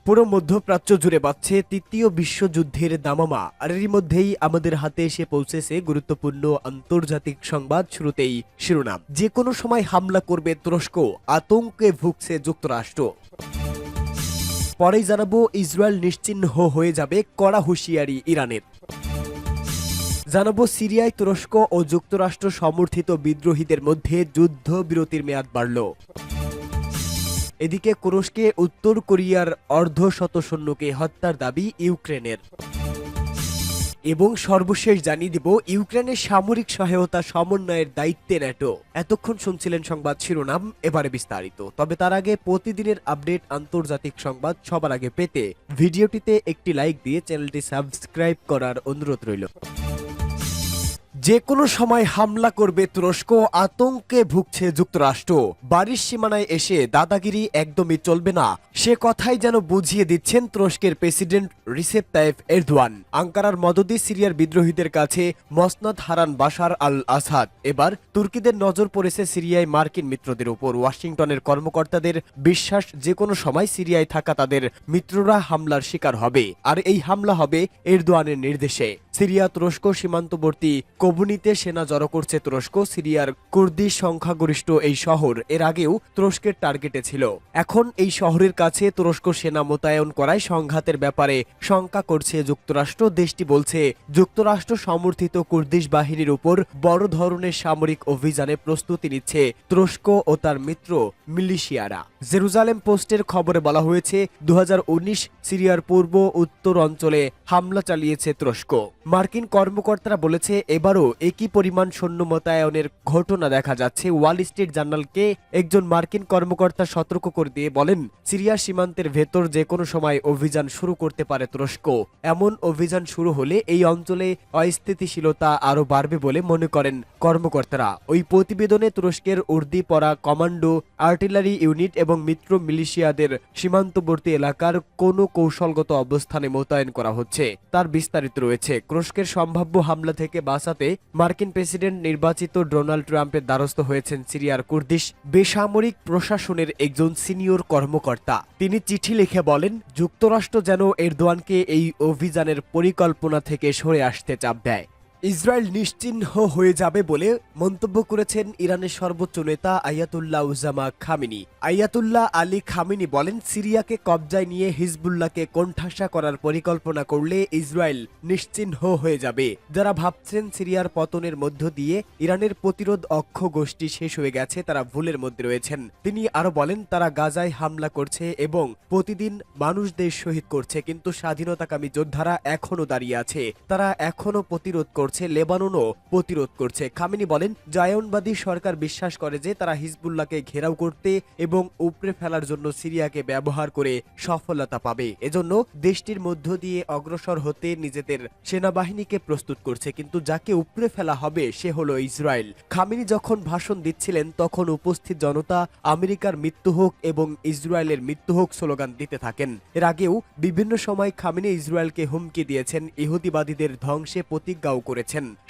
পুরো মধ্যপ্রাচ্য জুড়ে বাজছে তৃতীয় বিশ্বযুদ্ধের দামামা। আর এরই মধ্যেই আমাদের হাতে এসে পৌঁছেছে গুরুত্বপূর্ণ আন্তর্জাতিক সংবাদ। শুরুতেই শিরোনাম, যে কোনো সময় হামলা করবে তুরস্ক, আতঙ্কে ভুগছে যুক্তরাষ্ট্র। পরেই জানাবো, ইসরায়েল নিশ্চিহ্ন হয়ে যাবে, কড়া হুঁশিয়ারি ইরানের। জানাবো, সিরিয়ায় তুরস্ক ও যুক্তরাষ্ট্র সমর্থিত বিদ্রোহীদের মধ্যে যুদ্ধবিরতির মেয়াদ বাড়ল। এদিকে তুরস্কে উত্তর কোরিয়ার অর্ধশত সৈন্যকে হত্যার দাবি ইউক্রেনের। এবং সর্বশেষ জানিয়ে দিব, ইউক্রেনের সামরিক সহায়তা সমন্বয়ের দায়িত্বে ন্যাটো। এতক্ষণ শুনছিলেন সংবাদ শিরোনাম, এবারে বিস্তারিত। তবে তার আগে প্রতিদিনের আপডেট আন্তর্জাতিক সংবাদ সবার আগে পেতে ভিডিওটিতে একটি লাইক দিয়ে চ্যানেলটি সাবস্ক্রাইব করার অনুরোধ রইল। যে কোনো সময় হামলা করবে তুরস্ক, আতঙ্কে ভুগছে যুক্তরাষ্ট্র। বাড়ির সীমানায় এসে দাদাগিরি একদমই চলবে না, সে কথাই যেন বুঝিয়ে দিচ্ছেন তুরস্কের প্রেসিডেন্ট রিসেপ তাইপ এরদোয়ান। আঙ্কারার মদদে সিরিয়ার বিদ্রোহীদের কাছে মসনদ হারান বাশার আল আসাদ। এবার তুর্কিদের নজর পড়েছে সিরিয়ায় মার্কিন মিত্রদের উপর। ওয়াশিংটনের কর্মকর্তাদের বিশ্বাস, যে কোনো সময় সিরিয়ায় থাকা তাদের মিত্ররা হামলার শিকার হবে, আর এই হামলা হবে এরদোয়ানের নির্দেশে। সিরিয়া তুরস্ক সীমান্তবর্তী কবুনিতে সেনা জড়ো করছে তুরস্ক। সিরিয়ার কুর্দি সংখ্যাগরিষ্ঠ এই শহর এর আগেও তুরস্কের টার্গেটে ছিল। এখন এই শহরের কাছে তুরস্ক সেনা মোতায়েন করায় সংঘাতের ব্যাপারে শঙ্কা করছে যুক্তরাষ্ট্র। দেশটি বলছে, যুক্তরাষ্ট্র সমর্থিত কুর্দিশ বাহিনীর উপর বড় ধরনের সামরিক অভিযানে প্রস্তুতি নিচ্ছে তুরস্ক ও তার মিত্র মিলিশিয়ারা। জেরুজালেম পোস্টের খবরে বলা হয়েছে, 2019 সিরিয়ার পূর্ব উত্তর অঞ্চলে হামলা চালিয়েছে তুরস্ক। মার্কিন কর্মকর্তারা বলেছে, এবারও একই পরিমাণ সৈন্য মোতায়েনের ঘটনা দেখা যাচ্ছে। ওয়াল স্ট্রিট জার্নালকে একজন মার্কিন কর্মকর্তা সতর্ক করে দিয়ে বলেন, সিরিয়া সীমান্তের ভেতর যে কোনো সময় অভিযান শুরু করতে পারে তুরস্ক। এমন অভিযান শুরু হলে এই অঞ্চলে অস্থিতিশীলতা আরও বাড়বে বলে মনে করেন কর্মকর্তারা। ওই প্রতিবেদনে তুরস্কের উর্দি পরা কমান্ডো, আর্টিলারি ইউনিট এবং মিত্র মিলিশিয়াদের সীমান্তবর্তী এলাকার কোনো কৌশলগত অবস্থানে মোতায়েন করা হচ্ছে তার বিস্তারিত রয়েছে। তুরস্কের সম্ভাব্য হামলা থেকে বাঁচাতে মার্কিন প্রেসিডেন্ট নির্বাচিত ডোনাল্ড ট্রাম্পের দ্বারস্থ হয়েছেন সিরিয়ার কুর্দিশ বেসামরিক প্রশাসনের একজন সিনিয়র কর্মকর্তা। তিনি চিঠি লিখে বলেন, যুক্তরাষ্ট্র যেন এরদোয়ানকে এই অভিযানের পরিকল্পনা থেকে সরে আসতে চাপ দেয়। ইসরায়েল নিশ্চিহ্ন হয়ে যাবে বলে মন্তব্য করেছেন ইরানের সর্বোচ্চ নেতা Ayatollah Uzma Khamenei. Ayatollah Ali Khamenei বলেন, সিরিয়াকে কবজায় নিয়ে হিজবুল্লাহকে কোণঠাসা করার পরিকল্পনা করলে ইসরায়েল নিশ্চিহ্ন হয়ে যাবে। যারা ভাবছেন সিরিয়ার পতনের মধ্য দিয়ে ইরানের প্রতিরোধ অক্ষ গোষ্ঠী শেষ হয়ে গেছে, তারা ভুলের মধ্যে রয়েছেন। তিনি আরো বলেন, তারা গাজায় হামলা করছে এবং প্রতিদিন মানুষদের শহীদ করছে, কিন্তু স্বাধীনতাকামী যোদ্ধারা এখনো দাঁড়িয়ে আছে, তারা এখনো প্রতিরোধ করছে, লেবাননও প্রতিরোধ করছে। খামেনি বলেন, জায়নবাদী সরকার বিশ্বাস করে যে তারা হিজবুল্লাহকে ঘেরাও করতে এবং উপড়ে ফেলার জন্য সিরিয়াকে ব্যবহার করে সফলতা পাবে। এজন্য দেশটির মধ্য দিয়ে অগ্রসর হতে নিজেদের সেনাবাহিনীকে প্রস্তুত করছে, কিন্তু যাকে উপড়ে ফেলা হবে সে হলো ইসরায়েল। খামেনি যখন ভাষণ দিচ্ছিলেন তখন উপস্থিত জনতা আমেরিকার মৃত্যু হোক এবং ইসরায়েলের মৃত্যু হোক স্লোগান দিতে থাকেন। এর আগেও বিভিন্ন সময় খামেনি ইসরায়েলকে হুমকি দিয়েছেন, ইহুদিবাদীদের ধ্বংসে প্রতিজ্ঞাও করেছেন।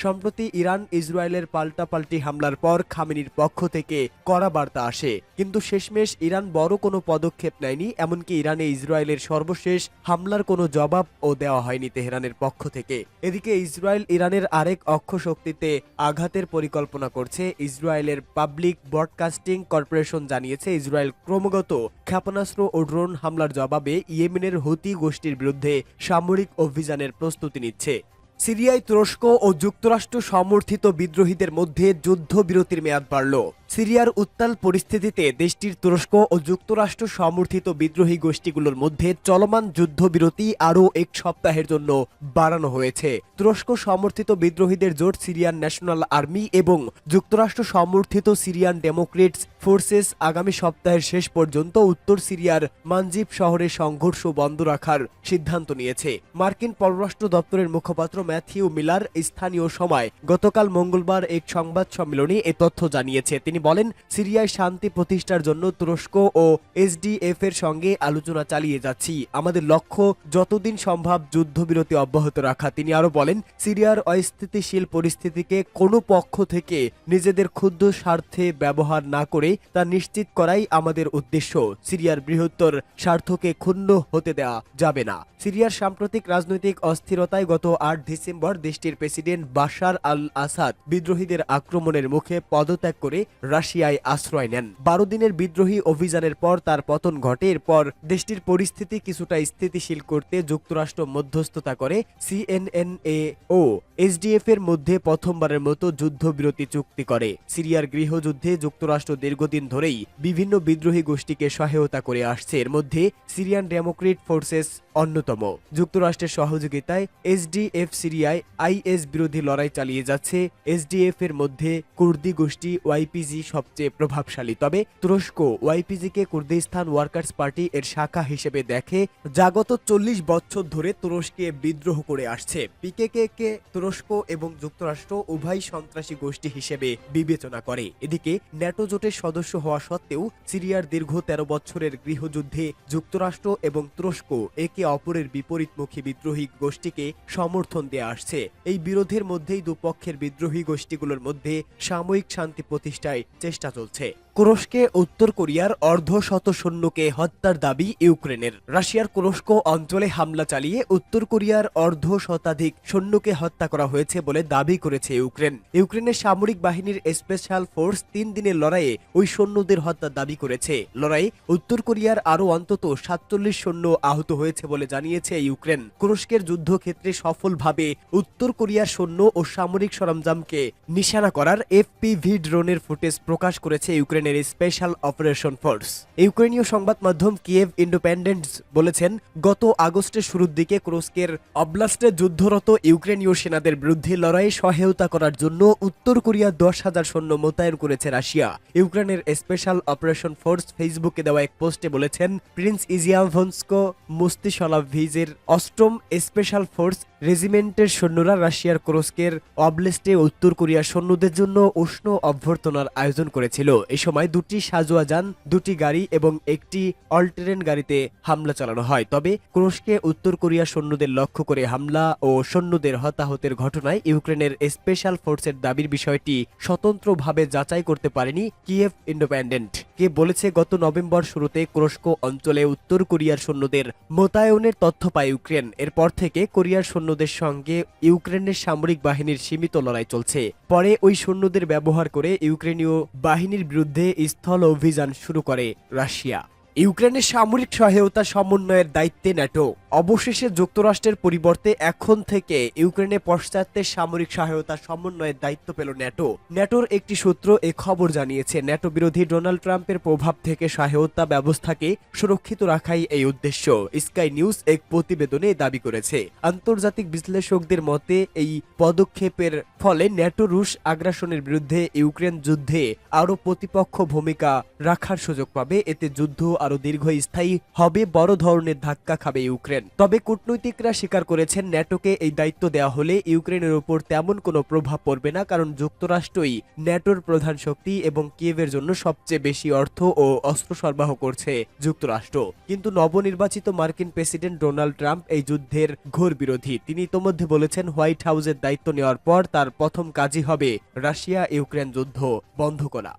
সম্প্রতি ইরান ইসরায়েলের পাল্টাপাল্টি হামলার পর খামেনির পক্ষ থেকে কড়া বার্তা আসে, কিন্তু শেষমেশ ইরান বড় কোনো পদক্ষেপ নেয়নি। এমনকি ইরানে ইসরায়েলের সর্বশেষ হামলার কোনো জবাবও দেওয়া হয়নি তেহরানের পক্ষ থেকে। এদিকে ইসরায়েল ইরানের আরেক অক্ষ শক্তিতে আঘাতের পরিকল্পনা করছে। ইসরায়েলের পাবলিক ব্রডকাস্টিং কর্পোরেশন জানিয়েছে, ইসরায়েল ক্রমাগত ক্ষেপণাস্ত্র ও ড্রোন হামলার জবাবে ইয়েমেনের হুতি গোষ্ঠীর বিরুদ্ধে সামরিক অভিযানের প্রস্তুতি নিচ্ছে। সিরিয়ায় তুরস্ক ও যুক্তরাষ্ট্র সমর্থিত বিদ্রোহীদের মধ্যে যুদ্ধবিরতির মেয়াদ বাড়ল। সিরিয়ার উত্তাল পরিস্থিতিতে দেশটির তুরস্ক ও যুক্তরাষ্ট্র সমর্থিত বিদ্রোহী গোষ্ঠীগুলোর মধ্যে চলমান যুদ্ধবিরতি আরও এক সপ্তাহের জন্য বাড়ানো হয়েছে। তুরস্ক সমর্থিত বিদ্রোহীদের জোট সিরিয়ান ন্যাশনাল আর্মি এবং যুক্তরাষ্ট্র সমর্থিত সিরিয়ান ডেমোক্রেটস ফোর্সেস আগামী সপ্তাহের শেষ পর্যন্ত উত্তর সিরিয়ার মানজিব শহরে সংঘর্ষ বন্ধ রাখার সিদ্ধান্ত নিয়েছে। মার্কিন পররাষ্ট্র দপ্তরের মুখপাত্র ম্যাথিউ মিলার স্থানীয় সময় গতকাল মঙ্গলবার এক সংবাদ সম্মেলনে এ তথ্য জানিয়েছে। তিনি বলেন, সিরিয়ায় শান্তি প্রতিষ্ঠার জন্য তুরস্ক ও এসডিএফ এর সঙ্গে আলোচনা চালিয়ে যাচ্ছি। আমাদের লক্ষ্য যতদিন সম্ভব যুদ্ধবিরতি অব্যাহত রাখা। তিনি আরো বলেন, সিরিয়ার অস্থিতিশীল পরিস্থিতিকে কোনো পক্ষ থেকে নিজেদের ক্ষুদ্র স্বার্থে ব্যবহার না করে তা নিশ্চিত করাই আমাদের উদ্দেশ্য। সিরিয়ার বৃহত্তর স্বার্থকে ক্ষুণ্ণ হতে দেওয়া যাবে না। সিরিয়ার সাম্প্রতিক রাজনৈতিক অস্থিরতায় গত ৮ ডিসেম্বর দেশটির প্রেসিডেন্ট বাশার আল আসাদ বিদ্রোহীদের আক্রমণের মুখে পদত্যাগ করে রাশিয়ায় আশ্রয় নেন। ১২ দিনের বিদ্রোহী অভিযানের পর তার পতন ঘটে। এরপর দেশটির পরিস্থিতি কিছুটা স্থিতিশীল করতে যুক্তরাষ্ট্র মধ্যস্থতা করে। সিএনএনএ ও এসডিএফ এর মধ্যে প্রথমবারের মতো যুদ্ধবিরতি চুক্তি করে। সিরিয়ার গৃহযুদ্ধে যুক্তরাষ্ট্র দীর্ঘদিন ধরেই বিভিন্ন বিদ্রোহী গোষ্ঠীকে সহায়তা করে আসছে। এর মধ্যে সিরিয়ান ডেমোক্রেট ফোর্সেস অন্যতম। যুক্তরাষ্ট্রের সহযোগিতায় এসডিএফ সিরিয়ায় আইএস বিরোধী লড়াই চালিয়ে যাচ্ছে। এসডিএফ এর মধ্যে কুর্দি গোষ্ঠী ওয়াইপিজি সবচেয়ে প্রভাবশালী। তবে তুরস্ক ওয়াইপিজিকে কুর্দিস্তান ওয়ার্কার্স পার্টি এর শাখা হিসেবে দেখে, যা গত ৪০ বছর ধরে তুরস্কে বিদ্রোহ করে আসছে। পিকেকে কে তুরস্ক এবং যুক্তরাষ্ট্র উভয় সন্ত্রাসী গোষ্ঠী হিসেবে বিবেচনা করে। এদিকে ন্যাটো জোটের সদস্য হওয়া সত্ত্বেও সিরিয়ার দীর্ঘ ১৩ বছরের গৃহযুদ্ধে যুক্তরাষ্ট্র এবং তুরস্ক একে অপরের বিপরীতমুখী বিদ্রোহী গোষ্ঠীকে সমর্থন দিয়ে আসছে। এই বিরোধের মধ্যেই দুপক্ষের বিদ্রোহী গোষ্ঠীগুলোর মধ্যে সাময়িক শান্তি প্রতিষ্ঠায় চেষ্টা চলছে। তুরস্কে উত্তর কোরিয়ার অর্ধশত সৈন্যকে হত্যার দাবি ইউক্রেনের। রাশিয়ার কুরস্ক অঞ্চলে হামলা চালিয়ে উত্তর কোরিয়ার অর্ধশতাধিক সৈন্যকে হত্যা করা হয়েছে বলে দাবি করেছে ইউক্রেন। ইউক্রেনের সামরিক বাহিনীর স্পেশাল ফোর্স ৩ দিনের লড়াইয়ে ওই সৈন্যদের হত্যার দাবি করেছে। লড়াইয়ে উত্তর কোরিয়ার আরও অন্তত ৪৭ সৈন্য আহত হয়েছে বলে জানিয়েছে ইউক্রেন। কুরস্কের যুদ্ধক্ষেত্রে সফলভাবে উত্তর কোরিয়ার সৈন্য ও সামরিক সরঞ্জামকে নিশানা করার এফপিভি ড্রোনের ফুটেজ প্রকাশ করেছে ইউক্রেনের স্পেশাল অপারেশন ফোর্স। ইউক্রেনীয় সংবাদ মাধ্যম কিয়েভ ইন্ডিপেন্ডেন্ট বলেছেন, গত আগস্টের শুরুর দিকে কুরস্কের অবলাস্টে যুদ্ধরত ইউক্রেনীয় সেনাদের বিরুদ্ধে লড়াইয়ে সহায়তা করার জন্য উত্তর কোরিয়া ১০,০০০ সৈন্য মোতায়েন করেছে রাশিয়া। ইউক্রেনের স্পেশাল অপারেশন ফোর্স ফেসবুকে দেওয়া এক পোস্টে বলেছেন, প্রিন্স ইজিয়াভনস্কো মুস্তিশলাভিজের ৮ম স্পেশাল ফোর্স রেজিমেন্টের সৈন্যরা রাশিয়ার কুরস্কের অবলেস্টে উত্তর কোরিয়ার সৈন্যদের জন্য উষ্ণ অভ্যর্থনার আয়োজন করেছিল। এ সময় ২টি সাজোয়া যান, ২টি গাড়ি এবং একটি অলটেরেন গাড়িতে হামলা চালানো হয়। তবে কুরস্কে উত্তর কোরিয়ার সৈন্যদের লক্ষ্য করে হামলা ও সৈন্যদের হতাহতের ঘটনায় ইউক্রেনের স্পেশাল ফোর্সের দাবির বিষয়টি স্বতন্ত্রভাবে যাচাই করতে পারেনি কিয়েভ ইন্ডিপেন্ডেন্ট। কে বলেছে, গত নভেম্বর শুরুতে কুরস্ক অঞ্চলে উত্তর কোরিয়ার সৈন্যদের মোতায়েনের তথ্য পায় ইউক্রেন। এরপর থেকে কোরিয়ার সৈন্যদের সঙ্গে ইউক্রেনের সামরিক বাহিনীর সীমিত লড়াই চলছে। পরে ওই সৈন্যদের ব্যবহার করে ইউক্রেনীয় বাহিনীর বিরুদ্ধে স্থল অভিযান শুরু করে রাশিয়া। ইউক্রেনের সামরিক সহায়তা সমন্বয়ের দায়িত্বে ন্যাটো। অবশেষে যুক্তরাষ্ট্রের পরিবর্তে এখন থেকে ইউক্রেনে পশ্চাত্যের সামরিক সহায়তা সমন্বয়ের দায়িত্ব পেল ন্যাটো। ন্যাটোর একটি সূত্র এ খবর জানিয়েছে, ন্যাটো বিরোধী ডোনাল্ড ট্রাম্পের প্রভাব থেকে সহায়তা ব্যবস্থাকে সুরক্ষিত রাখাই এই উদ্দেশ্য। স্কাই নিউজ এক প্রতিবেদনে দাবি করেছে। আন্তর্জাতিক বিশ্লেষকদের মতে এই পদক্ষেপের ফলে ন্যাটো রুশ আগ্রাসনের বিরুদ্ধে ইউক্রেন যুদ্ধে আরও প্রতিপক্ষ ভূমিকা রাখার সুযোগ পাবে। এতে যুদ্ধ আরো দীর্ঘস্থায়ী হবে, বড় ধরনের ধাক্কা খাবে ইউক্রেন। তবে কূটনৈতিকরা স্বীকার করেছেন, ন্যাটোকে এই দায়িত্ব দেওয়া হলে ইউক্রেনের উপর তেমন কোনো প্রভাব পড়বে না, কারণ যুক্তরাষ্ট্রই ন্যাটোর প্রধান শক্তি এবং কিয়েভের জন্য সবচেয়ে বেশি অর্থ ও অস্ত্র সরবরাহ করছে যুক্তরাষ্ট্র। কিন্তু নবনির্বাচিত মার্কিন প্রেসিডেন্ট ডোনাল্ড ট্রাম্প এই যুদ্ধের ঘোর বিরোধী। তিনি ইতোমধ্যে বলেছেন, হোয়াইট হাউসের দায়িত্ব নেওয়ার পর তার প্রথম কাজই হবে রাশিয়া ইউক্রেন যুদ্ধ বন্ধ করা।